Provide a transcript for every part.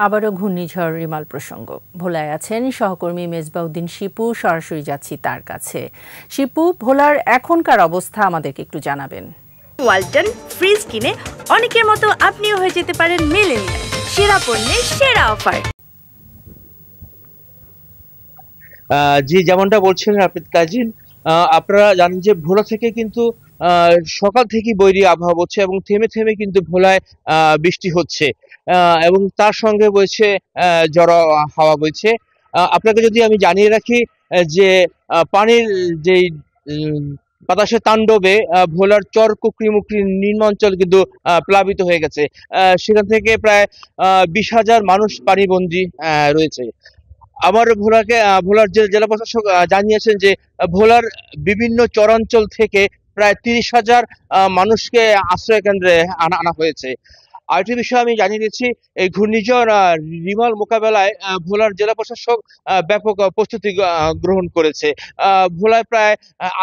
আবারও ঘূর্ণিঝড় রিমাল প্রসঙ্গ। ভোলায় আছেন সহকর্মী মেজবাউদ্দিন শিপু, সরাসরি যাচ্ছি তার কাছে। শিপু, ভোলার এখনকার অবস্থা আমাদেরকে একটু জানাবেন। ওয়ালটন ফ্রিজ কিনে অনেকের মতো আপনিও হয়ে যেতে পারেন মিলেনিয়াল। সেরা পণ্যের সেরা অফার। জি, যেমনটা বলছিলেন আপনি কাজিন, আপনারা জানেন যে ভোলা থেকে কিন্তু সকাল থেকেই বৈরী আবহাওয়া হচ্ছে এবং থেমে থেমে কিন্তু ভোলায় বৃষ্টি হচ্ছে এবং তার সঙ্গে বইছে ঝড়ো হাওয়া বইছে। আপনাকে যদি আমি জানিয়ে রাখি যে পানির যেই বাতাসের তাণ্ডবে ভোলার চর কুকরি-মুকরি নিম্নাঞ্চল কিন্তু প্লাবিত হয়ে গেছে। সেখান থেকে প্রায় 20,000 মানুষ পানিবন্দী রয়েছে। আবার ভোলার জেলা প্রশাসক জানিয়েছেন যে ভোলার বিভিন্ন চরাঞ্চল থেকে প্রায় 30,000 মানুষকে আশ্রয় কেন্দ্রে আনা হয়েছে। আরেকটি বিষয় আমি জানিয়ে দিচ্ছি, এই ঘূর্ণিঝড় রিমাল মোকাবেলায় ভোলার জেলা প্রশাসক ব্যাপক প্রস্তুতি গ্রহণ করেছে। ভোলায় প্রায়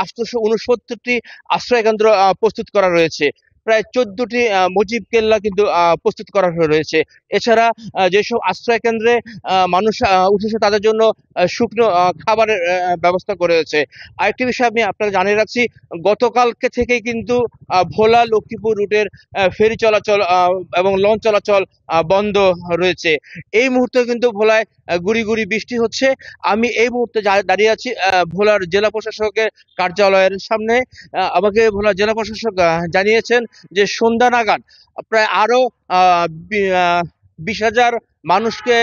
869টি আশ্রয় কেন্দ্র প্রস্তুত করা রয়েছে। প্রায় 14টি মুজিব কেল্লা কিন্তু প্রস্তুত করা রয়েছে। এছাড়া যেসব আশ্রয় কেন্দ্রে মানুষ উঠেছে তাদের জন্য শুকনো খাবারের ব্যবস্থা করে রয়েছে। আরেকটি বিষয় আমি আপনাকে জানিয়ে রাখছি, গতকালকে থেকে কিন্তু ভোলা লক্ষ্মীপুর রুটের ফেরি চলাচল এবং লঞ্চ চলাচল বন্ধ রয়েছে। এই মুহূর্তে কিন্তু ভোলায় গুড়ি গুড়ি বৃষ্টি হচ্ছে। আমি এই মুহূর্তে দাঁড়িয়ে আছি ভোলার জেলা প্রশাসকের কার্যালয়ের সামনে। আমাকে ভোলার জেলা প্রশাসক জানিয়েছেন যে সন্ধ্যা নাগাদ প্রায় আরো 20,000 মানুষকে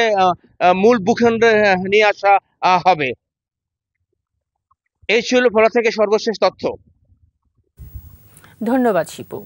মূল ভূখণ্ডে নিয়ে আসা হবে। এই ছিল ভোলা থেকে সর্বশেষ তথ্য। ধন্যবাদ শিপু।